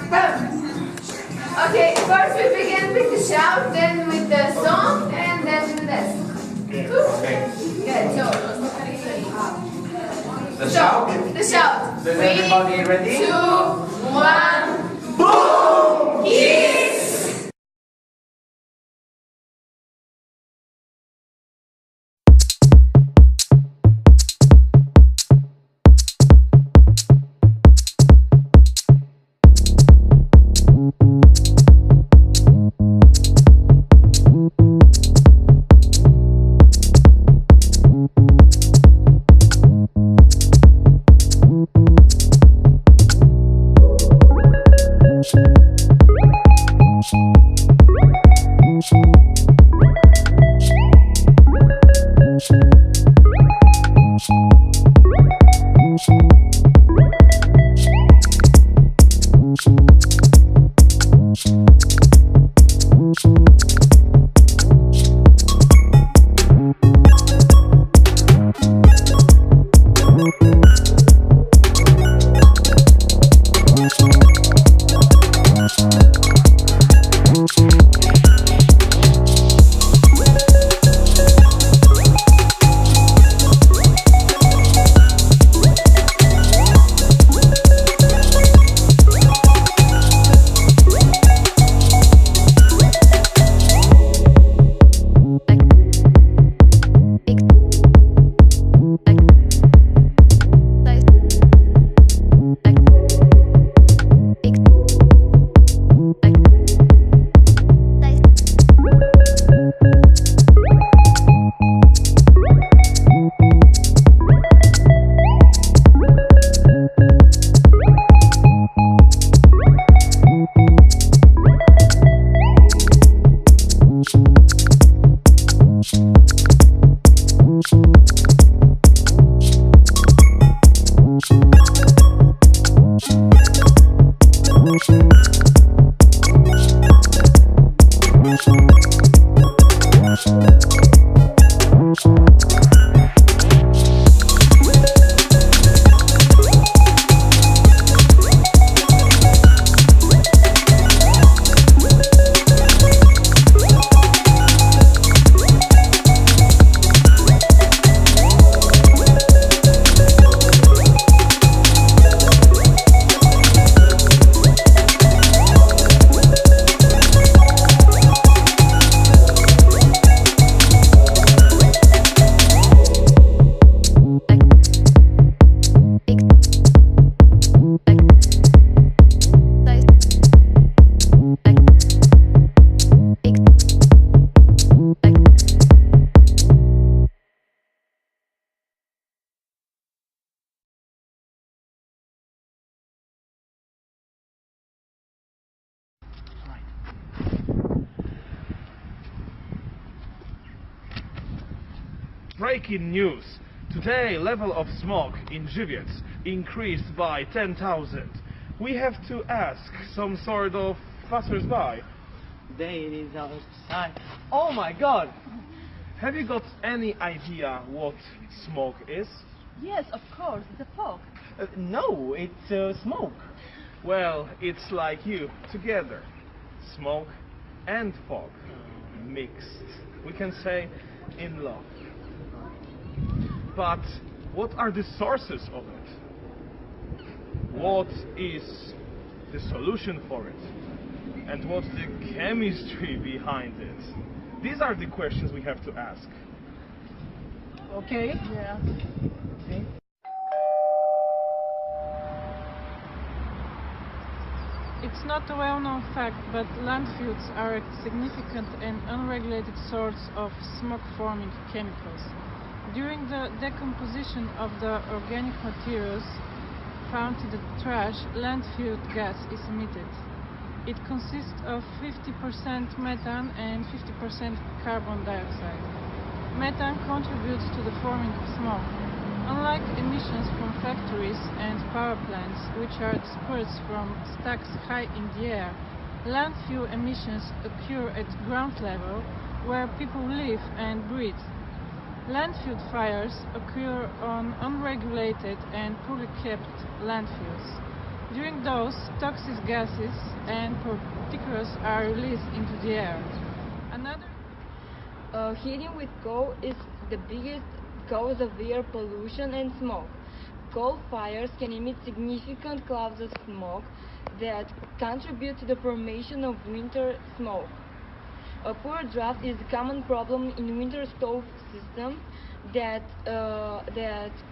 Okay, first we begin with the shout, then with the song, and then the dance. Okay. Good, so. The shout. The shout. Is everybody ready? 3, 2, 1. Boom! Kiss! Breaking news! Today, level of smog in Żywiec increased by 10,000. We have to ask some sort of passers-by. There it is outside. Oh my god! Have you got any idea what smog is? Yes, of course, it's a fog. No, it's smoke. Well, it's like you, together. Smog and fog. Mixed. We can say in love. But what are the sources of it? What is the solution for it? And what's the chemistry behind it? These are the questions we have to ask. Okay? Yeah. Okay. It's not a well-known fact, but landfills are a significant and unregulated source of smoke-forming chemicals. During the decomposition of the organic materials found in the trash, landfill gas is emitted. It consists of 50% methane and 50% carbon dioxide. Methane contributes to the forming of smoke. Unlike emissions from factories and power plants, which are dispersed from stacks high in the air, landfill emissions occur at ground level, where people live and breathe. Landfill fires occur on unregulated and poorly kept landfills. During those, toxic gases and particles are released into the air. Another Heating with coal is the biggest cause of air pollution and smoke. Coal fires can emit significant clouds of smoke that contribute to the formation of winter smoke. A poor draft is a common problem in winter stove systems that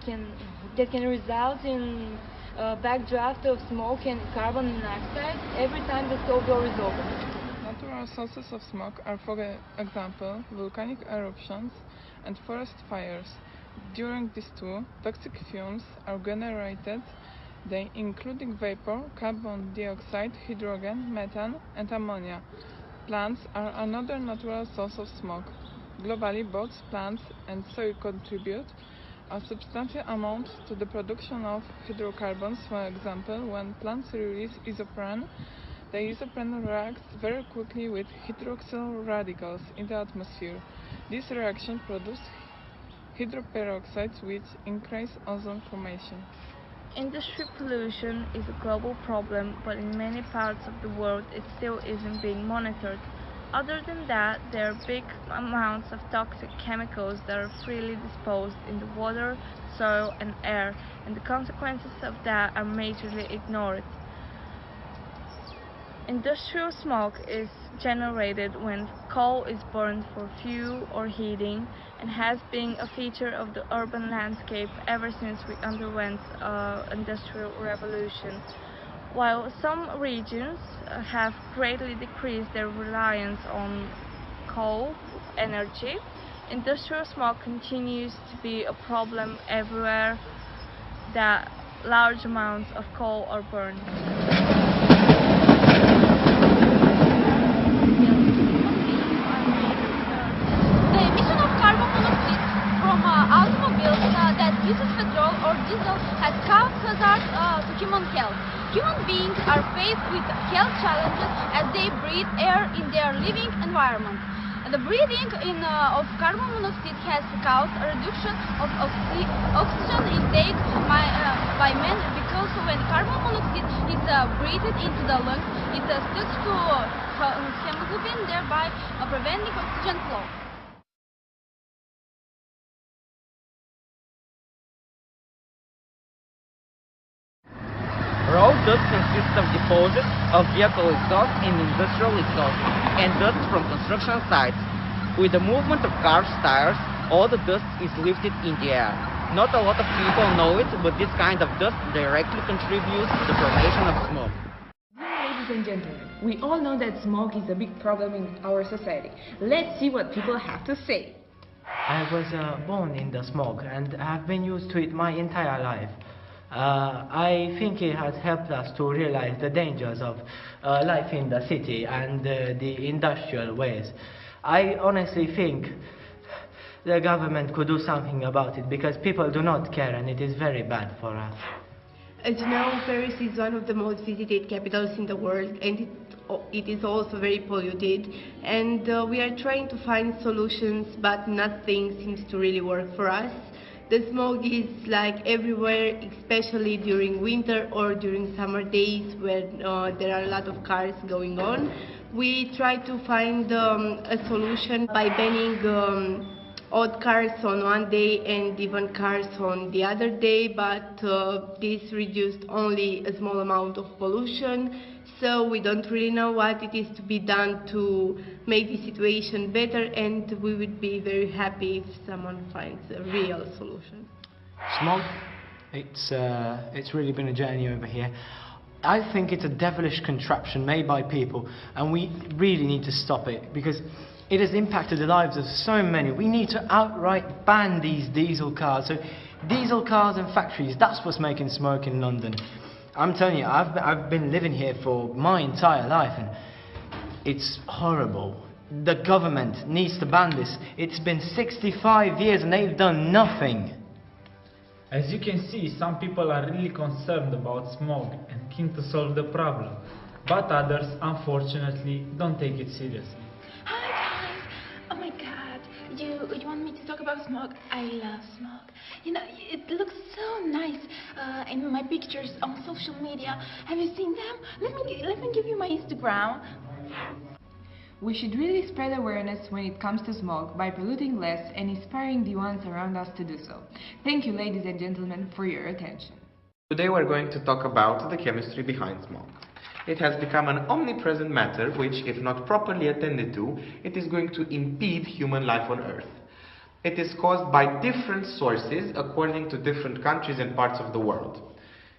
can result in backdraft of smoke and carbon monoxide every time the stove door is open. natural sources of smoke are, for example, volcanic eruptions and forest fires. During these two, toxic fumes are generated. They including vapor, carbon dioxide, hydrogen, methane, and ammonia. Plants are another natural source of smoke. Globally, both plants and soil contribute a substantial amount to the production of hydrocarbons. For example, when plants release isoprene, the isoprene reacts very quickly with hydroxyl radicals in the atmosphere. This reaction produces hydroperoxides, which increase ozone formation. Industry pollution is a global problem, but in many parts of the world it still isn't being monitored. Other than that, there are big amounts of toxic chemicals that are freely disposed in the water, soil, and air, and the consequences of that are majorly ignored. Industrial smoke is generated when coal is burned for fuel or heating, and has been a feature of the urban landscape ever since we underwent industrial revolution. While some regions have greatly decreased their reliance on coal energy, industrial smoke continues to be a problem everywhere that large amounts of coal are burned. The emission of carbon monoxide from automobiles that uses petrol or diesel has caused hazards to human health. Human beings are faced with health challenges as they breathe air in their living environment. The breathing in of carbon monoxide has caused a reduction of oxygen intake by men, because when carbon monoxide is breathed into the lungs, it sticks to hemoglobin, thereby preventing oxygen flow. Road dust consists of deposits of vehicle exhaust and industrial exhaust, and dust from construction sites. With the movement of cars' tires, all the dust is lifted in the air. Not a lot of people know it, but this kind of dust directly contributes to the formation of smoke. Ladies and gentlemen, we all know that smoke is a big problem in our society. Let's see what people have to say. I was born in the smog and have been used to it my entire life. I think it has helped us to realize the dangers of life in the city and the industrial ways. I honestly think the government could do something about it, because people do not care and it is very bad for us. As you know, Paris is one of the most visited capitals in the world, and it is also very polluted, and we are trying to find solutions, but nothing seems to really work for us. The smog is like everywhere, especially during winter or during summer days where there are a lot of cars going on. We try to find a solution by banning odd cars on one day and even cars on the other day, but this reduced only a small amount of pollution. So we don't really know what it is to be done to make the situation better, and we would be very happy if someone finds a real solution. Smog, it's really been a journey over here. I think it's a devilish contraption made by people, and we really need to stop it, because it has impacted the lives of so many. We need to outright ban these diesel cars. So diesel cars and factories, that's what's making smoke in London. I'm telling you, I've been living here for my entire life, and it's horrible. The government needs to ban this. It's been 65 years and they've done nothing. As you can see, some people are really concerned about smog and keen to solve the problem, but others, unfortunately, don't take it seriously. Hi guys! Oh my god, you want me to talk about smog. I love smog. You know, it looks so nice in my pictures on social media. Have you seen them? Let me give you my Instagram. We should really spread awareness when it comes to smog by polluting less and inspiring the ones around us to do so. Thank you, ladies and gentlemen, for your attention. Today we're going to talk about the chemistry behind smog. It has become an omnipresent matter which, if not properly attended to, it is going to impede human life on Earth. It is caused by different sources according to different countries and parts of the world.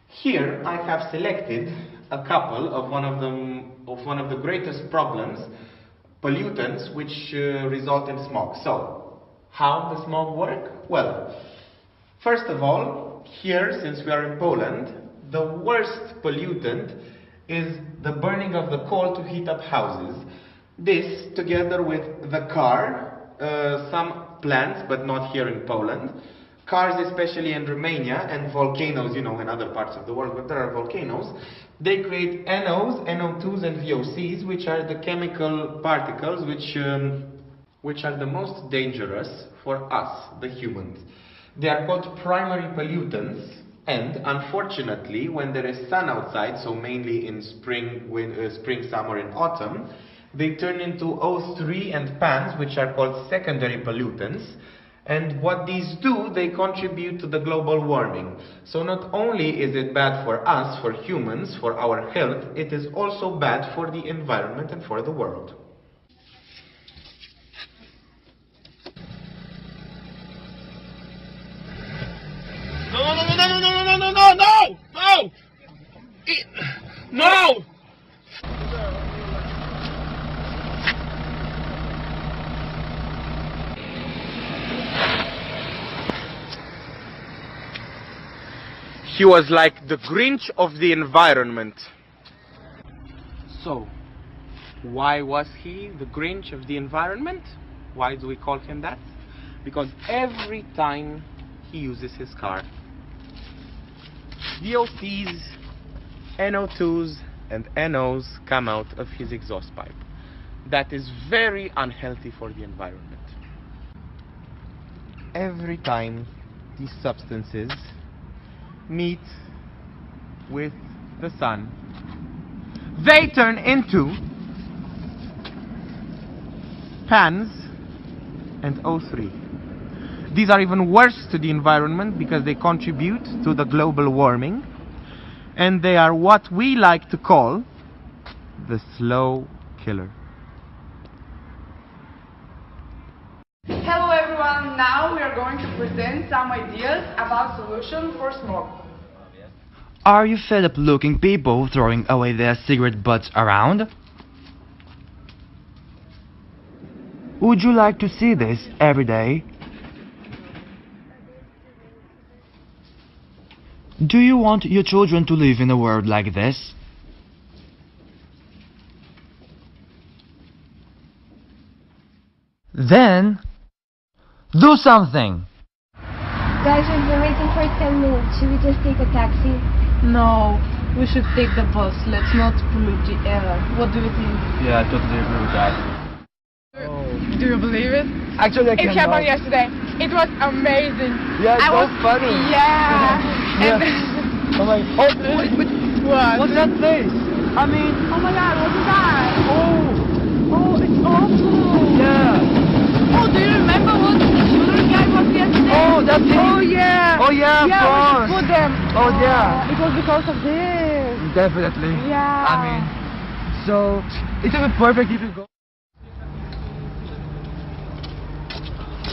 Here I have selected a couple of one of the greatest problems, pollutants which result in smog. So, how does smog work? Well, first of all, here, since we are in Poland, the worst pollutant is the burning of the coal to heat up houses. This, together with the car, some plants, but not here in Poland, cars especially in Romania, and volcanoes, you know, in other parts of the world, but there are volcanoes, they create NOs, NO2s and VOCs, which are the chemical particles which are the most dangerous for us, the humans. They are called primary pollutants, and unfortunately, when there is sun outside, so mainly in spring, summer and autumn, they turn into O3 and PANs, which are called secondary pollutants. And what these do, they contribute to the global warming. So not only is it bad for us, for humans, for our health, it is also bad for the environment and for the world. No! He was like the Grinch of the environment. So, why was he the Grinch of the environment? Why do we call him that? Because every time he uses his car, VOCs, NO2s and NOs come out of his exhaust pipe. That is very unhealthy for the environment. Every time these substances meet with the sun, they turn into PANs and O3. These are even worse to the environment because they contribute to the global warming, and they are what we like to call the slow killer. Hello everyone, now we are going to present some ideas about solutions for smog. Are you fed up looking people throwing away their cigarette butts around? Would you like to see this every day? Do you want your children to live in a world like this? Then, do something! Guys, we've been waiting for 10 minutes. Should we just take a taxi? No, we should take the bus. Let's not pollute the air. What do you think? Yeah, I totally agree with that. Do you believe it? Actually, I It happened yesterday. It was amazing. Yeah, it's so funny. Yeah. Yeah. And I'm like, oh, wait, what? What's that face? I mean, Oh my god, what is that? oh, It's awful. yeah. Oh, do you remember what the children guy was yesterday? Oh, that's it. Oh yeah. Oh yeah, of Yeah, we course. just put them. Oh yeah. It was because of this. Definitely. Yeah. I mean, so it would be perfect if you go.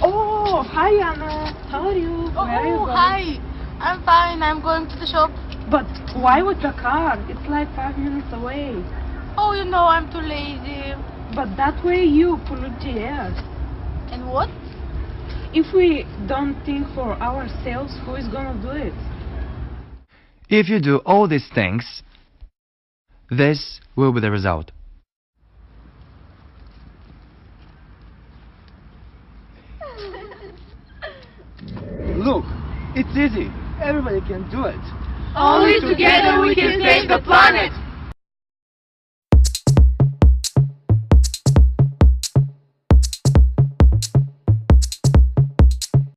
Oh, hi Anna. How are you? Where are you Oh, going? hi. I'm fine. I'm going to the shop. But why with the car? It's like 5 minutes away. Oh, you know, I'm too lazy. But that way you pollute the air. And what? If we don't think for ourselves, who is gonna do it? If you do all these things, this will be the result. Look, it's easy. Everybody can do it. Only together we can save the planet.